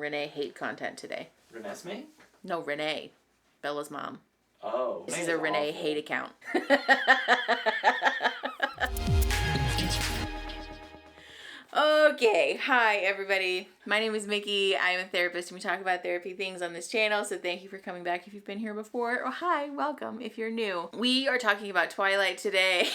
Rene hate content today. Renesmee? No, Rene. Bella's mom. Oh. This is a Rene hate account. Okay, hi everybody. My name is Mickey. I'm a therapist and we talk about therapy things on this channel, so thank you for coming back if you've been here before. Or hi, welcome if you're new. We are talking about Twilight today.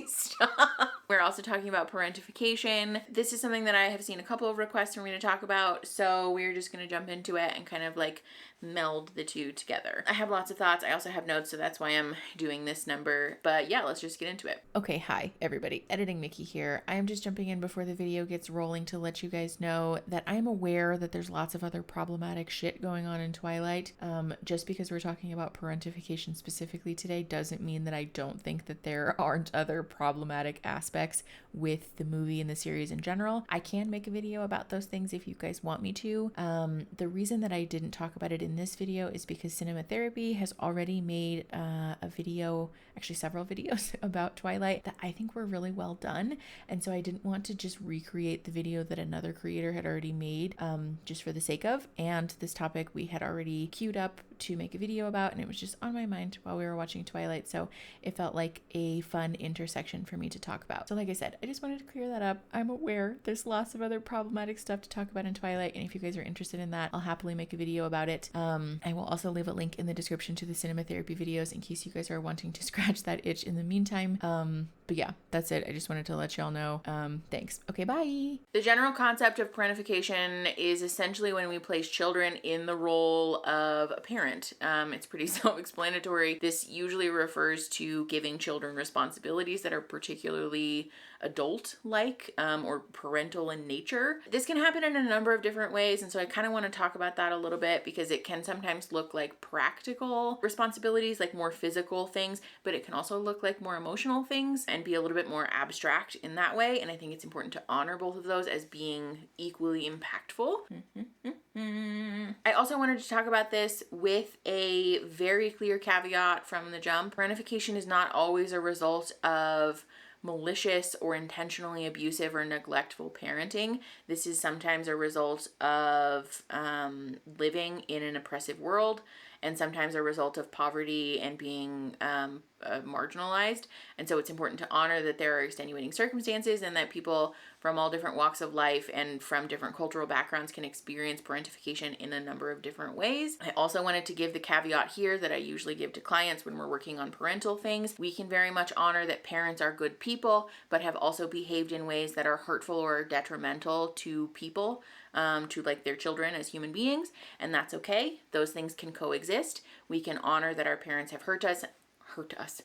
Stop. We're also talking about parentification. This is something that I have seen a couple of requests for me to talk about, so we're just going to jump into it and kind of like meld the two together. I have lots of thoughts. I also have notes, so that's why I'm doing this number. But yeah, let's just get into it. Okay, hi everybody. Editing Mickey here. I am just jumping in before the video gets rolling to let you guys know that I'm aware that there's lots of other problematic shit going on in Twilight. Just because we're talking about parentification specifically today doesn't mean that I don't think that there aren't other problematic aspects with the movie and the series in general. I can make a video about those things if you guys want me to. The reason that I didn't talk about it in this video is because Cinema Therapy has already made a video, actually several videos about Twilight that I think were really well done, and so I didn't want to just recreate the video that another creator had already made just for the sake of. And this topic we had already queued up to make a video about, and it was just on my mind while we were watching Twilight, so it felt like a fun intersection for me to talk about. So like I said, I just wanted to clear that up. I'm aware there's lots of other problematic stuff to talk about in Twilight, and if you guys are interested in that, I'll happily make a video about it. I will also leave a link in the description to the Cinema Therapy videos in case you guys are wanting to scratch that itch in the meantime. But yeah, that's it. I just wanted to let y'all know. Thanks. Okay, bye. The general concept of parentification is essentially when we place children in the role of a parent. It's pretty self-explanatory. This usually refers to giving children responsibilities that are particularly adult-like or parental in nature. This can happen in a number of different ways, and so I kind of want to talk about that a little bit because it can sometimes look like practical responsibilities, like more physical things, but it can also look like more emotional things and be a little bit more abstract in that way, and I think it's important to honor both of those as being equally impactful. I also wanted to talk about this with a very clear caveat from the jump. Parentification is not always a result of malicious or intentionally abusive or neglectful parenting. This is sometimes a result of living in an oppressive world, and sometimes a result of poverty and being marginalized. And so it's important to honor that there are extenuating circumstances and that people from all different walks of life and from different cultural backgrounds can experience parentification in a number of different ways. I also wanted to give the caveat here that I usually give to clients when we're working on parental things. We can very much honor that parents are good people, but have also behaved in ways that are hurtful or detrimental to people, to like their children as human beings, and that's okay. Those things can coexist. We can honor that our parents have hurt us.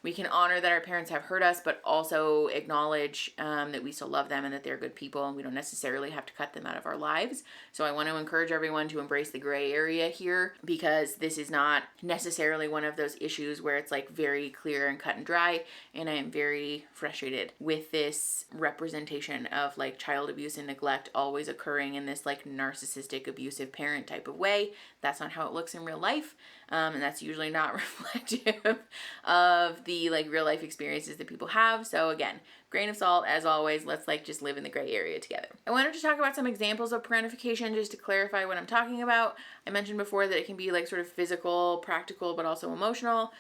We can honor that our parents have hurt us, but also acknowledge that we still love them and that they're good people and we don't necessarily have to cut them out of our lives. So I want to encourage everyone to embrace the gray area here, because this is not necessarily one of those issues where it's like very clear and cut and dry, and I am very frustrated with this representation of like child abuse and neglect always occurring in this like narcissistic abusive parent type of way. That's not how it looks in real life, and that's usually not reflective of the like real life experiences that people have. So again, grain of salt as always. Let's like just live in the gray area together. I wanted to talk about some examples of parentification just to clarify what I'm talking about. I mentioned before that it can be like sort of physical, practical, but also emotional.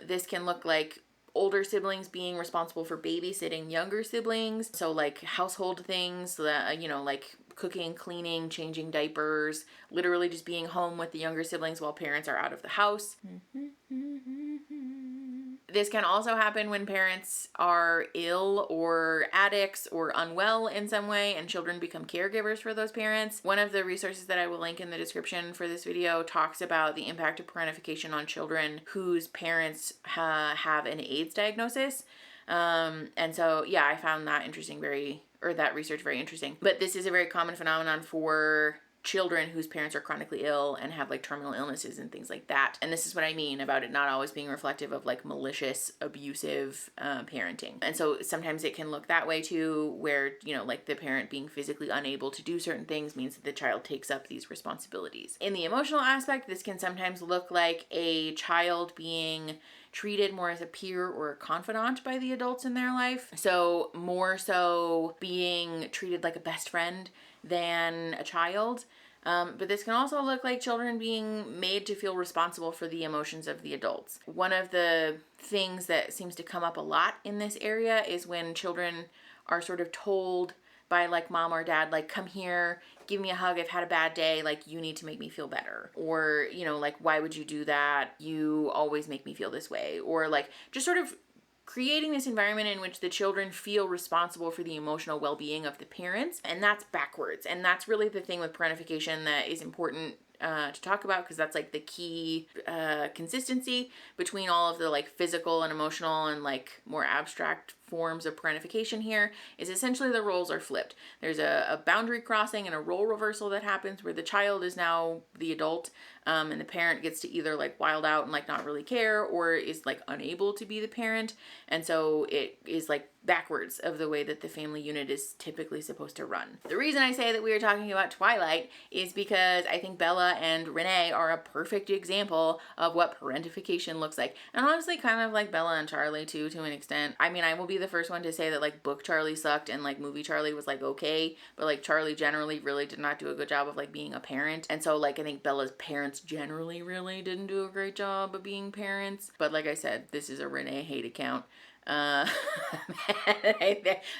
This can look like older siblings being responsible for babysitting younger siblings. So like household things that, you know, like cooking, cleaning, changing diapers, literally just being home with the younger siblings while parents are out of the house. This can also happen when parents are ill or addicts or unwell in some way and children become caregivers for those parents. One of the resources that I will link in the description for this video talks about the impact of parentification on children whose parents have an AIDS diagnosis. And so, yeah, I found that that research very interesting. But this is a very common phenomenon for children whose parents are chronically ill and have like terminal illnesses and things like that. And this is what I mean about it not always being reflective of like malicious, abusive parenting. And so sometimes it can look that way too, where, you know, like the parent being physically unable to do certain things means that the child takes up these responsibilities. In the emotional aspect, this can sometimes look like a child being treated more as a peer or a confidant by the adults in their life. So more so being treated like a best friend than a child. But this can also look like children being made to feel responsible for the emotions of the adults. One of the things that seems to come up a lot in this area is when children are sort of told by like mom or dad, like, come here, give me a hug, I've had a bad day, like, you need to make me feel better. Or, you know, like, why would you do that? You always make me feel this way. Or like just sort of creating this environment in which the children feel responsible for the emotional well-being of the parents. And that's backwards. And that's really the thing with parentification that is important to talk about, because that's like the key consistency between all of the like physical and emotional and like more abstract forms of parentification here, is essentially the roles are flipped. There's a boundary crossing and a role reversal that happens where the child is now the adult, and the parent gets to either like wild out and like not really care, or is like unable to be the parent. And so it is like backwards of the way that the family unit is typically supposed to run. The reason I say that we are talking about Twilight is because I think Bella and Rene are a perfect example of what parentification looks like. And honestly, kind of like Bella and Charlie too, to an extent. I mean, I will be the first one to say that like book Charlie sucked and like movie Charlie was like okay, but like Charlie generally really did not do a good job of like being a parent. And so like I think Bella's parents generally really didn't do a great job of being parents. But like I said, this is a Rene hate account. I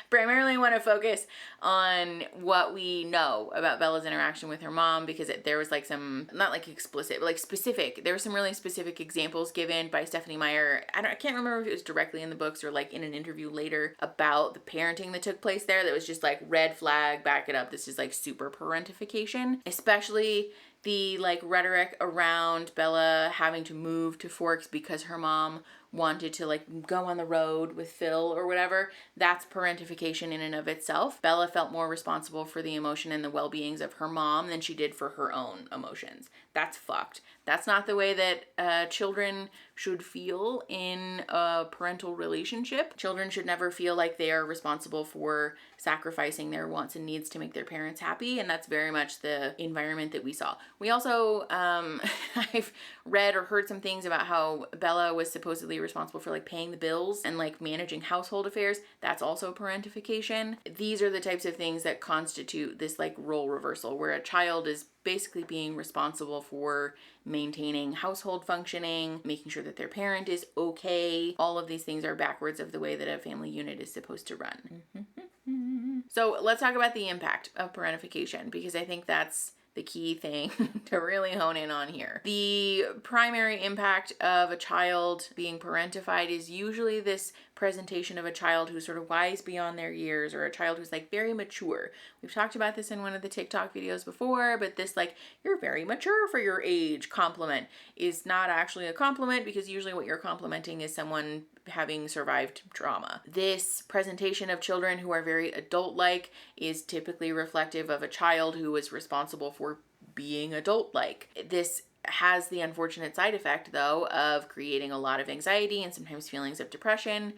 primarily want to focus on what we know about Bella's interaction with her mom, because there was like some, not like explicit, but like specific, there were some really specific examples given by Stephanie Meyer. I can't remember if it was directly in the books or like in an interview later about the parenting that took place there that was just like red flag, back it up, this is like super parentification, especially the like rhetoric around Bella having to move to Forks because her mom wanted to like go on the road with Phil or whatever. That's parentification in and of itself. Bella felt more responsible for the emotion and the well-beings of her mom than she did for her own emotions. That's fucked. That's not the way that children should feel in a parental relationship. Children should never feel like they are responsible for sacrificing their wants and needs to make their parents happy, and that's very much the environment that we saw. We also, I've read or heard some things about how Bella was supposedly responsible for like paying the bills and like managing household affairs. That's also parentification. These are the types of things that constitute this like role reversal, where a child is basically being responsible for maintaining household functioning, making sure that their parent is okay. All of these things are backwards of the way that a family unit is supposed to run. So let's talk about the impact of parentification, because I think that's the key thing to really hone in on here. The primary impact of a child being parentified is usually this presentation of a child who's sort of wise beyond their years, or a child who's like very mature. We've talked about this in one of the TikTok videos before, but this like, you're very mature for your age compliment is not actually a compliment, because usually what you're complimenting is someone having survived trauma. This presentation of children who are very adult-like is typically reflective of a child who is responsible for being adult-like. This has the unfortunate side effect, though, of creating a lot of anxiety and sometimes feelings of depression.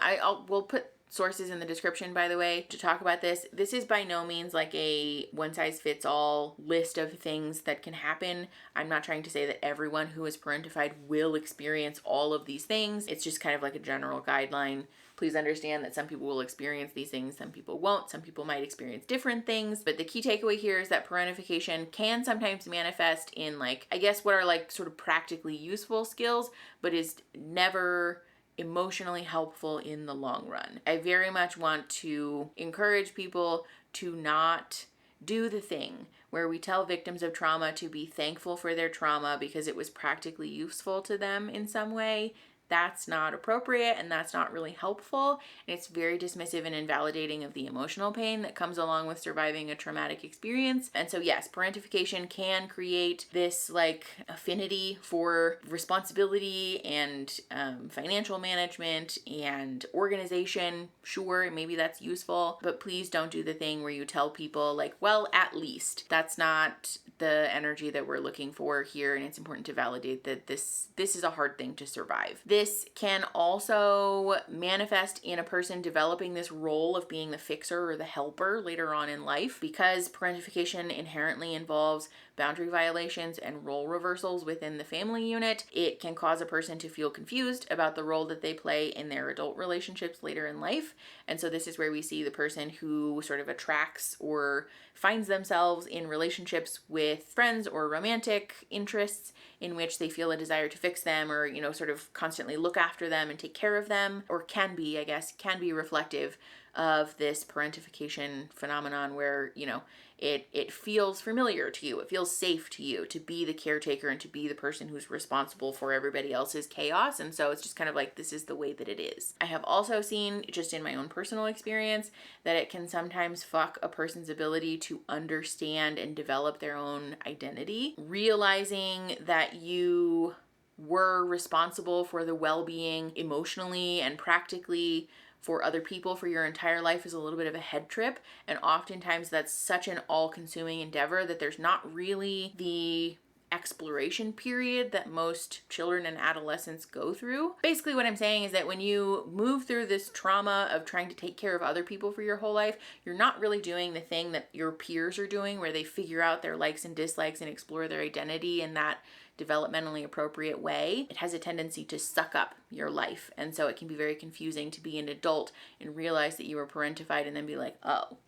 We'll put sources in the description, by the way, to talk about this. This is by no means like a one-size-fits-all list of things that can happen. I'm not trying to say that everyone who is parentified will experience all of these things. It's just kind of like a general guideline. Please understand that some people will experience these things, some people won't. Some people might experience different things. But the key takeaway here is that parentification can sometimes manifest in like, I guess what are like sort of practically useful skills, but is never emotionally helpful in the long run. I very much want to encourage people to not do the thing where we tell victims of trauma to be thankful for their trauma because it was practically useful to them in some way. That's not appropriate, and that's not really helpful. And it's very dismissive and invalidating of the emotional pain that comes along with surviving a traumatic experience. And so yes, parentification can create this like affinity for responsibility and financial management and organization. Sure, maybe that's useful, but please don't do the thing where you tell people like, well, at least. That's not the energy that we're looking for here, and it's important to validate that this is a hard thing to survive. This can also manifest in a person developing this role of being the fixer or the helper later on in life, because parentification inherently involves boundary violations and role reversals within the family unit. It can cause a person to feel confused about the role that they play in their adult relationships later in life. And so this is where we see the person who sort of attracts or finds themselves in relationships with friends or romantic interests in which they feel a desire to fix them or, you know, sort of constantly look after them and take care of them, or can be, I guess, can be reflective of this parentification phenomenon where, you know, it feels familiar to you. It feels safe to you to be the caretaker and to be the person who's responsible for everybody else's chaos. And so it's just kind of like, this is the way that it is. I have also seen, just in my own personal experience, that it can sometimes fuck a person's ability to understand and develop their own identity. Realizing that you were responsible for the well-being emotionally and practically for other people for your entire life is a little bit of a head trip. And oftentimes that's such an all-consuming endeavor that there's not really the exploration period that most children and adolescents go through. Basically what I'm saying is that when you move through this trauma of trying to take care of other people for your whole life, you're not really doing the thing that your peers are doing, where they figure out their likes and dislikes and explore their identity in that developmentally appropriate way. It has a tendency to suck up your life. And so it can be very confusing to be an adult and realize that you were parentified and then be like, oh,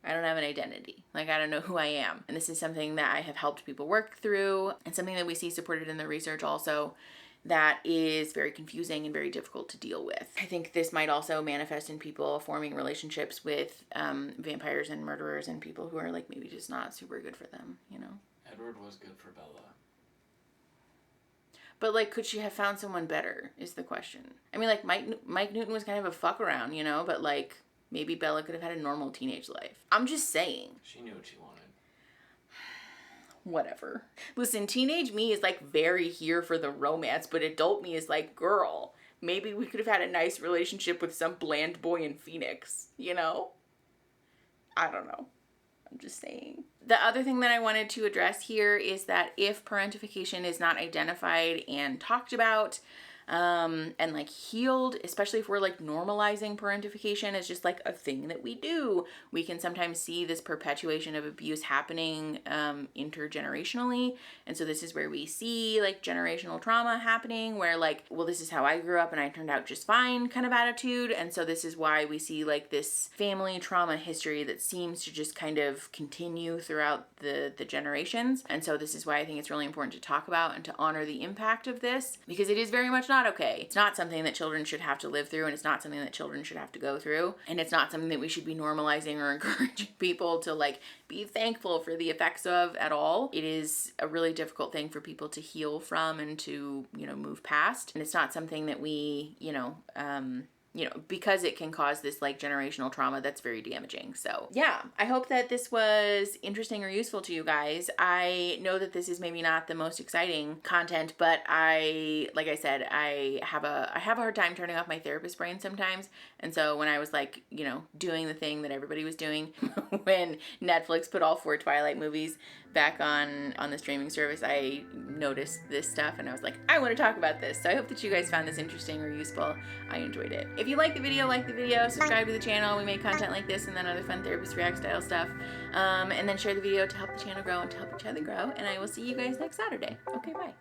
I don't have an identity. Like, I don't know who I am. And this is something that I have helped people work through, and something that we see supported in the research also that is very confusing and very difficult to deal with. I think this might also manifest in people forming relationships with vampires and murderers and people who are like maybe just not super good for them, you know? Edward was good for Bella. But, like, could she have found someone better is the question. I mean, like, Mike Newton was kind of a fuck around, you know? But, like, maybe Bella could have had a normal teenage life. I'm just saying. She knew what she wanted. Whatever. Listen, teenage me is, like, very here for the romance, but adult me is like, girl, maybe we could have had a nice relationship with some bland boy in Phoenix, you know? I don't know. I'm just saying. The other thing that I wanted to address here is that if parentification is not identified and talked about, and like healed, especially if we're like normalizing parentification as just like a thing that we do, we can sometimes see this perpetuation of abuse happening intergenerationally. And so this is where we see like generational trauma happening, where like, well, this is how I grew up and I turned out just fine kind of attitude. And so this is why we see like this family trauma history that seems to just kind of continue throughout the generations. And so this is why I think it's really important to talk about and to honor the impact of this, because it is very much not okay. It's not something that children should have to live through, and it's not something that children should have to go through, and it's not something that we should be normalizing or encouraging people to like be thankful for the effects of at all. It is a really difficult thing for people to heal from and to, you know, move past, and it's not something that we, because it can cause this like generational trauma that's very damaging. So yeah, I hope that this was interesting or useful to you guys. I know that this is maybe not the most exciting content, but like I said, I have a hard time turning off my therapist brain sometimes. And so when I was like, you know, doing the thing that everybody was doing when Netflix put all 4 Twilight movies back on the streaming service, I noticed this stuff and I was like, I want to talk about this. So I hope that you guys found this interesting or useful. I enjoyed it. If you like the video, subscribe to the channel. We make content like this and then other fun therapist react style stuff. And then share the video to help the channel grow and to help each other grow. And I will see you guys next Saturday. Okay, bye.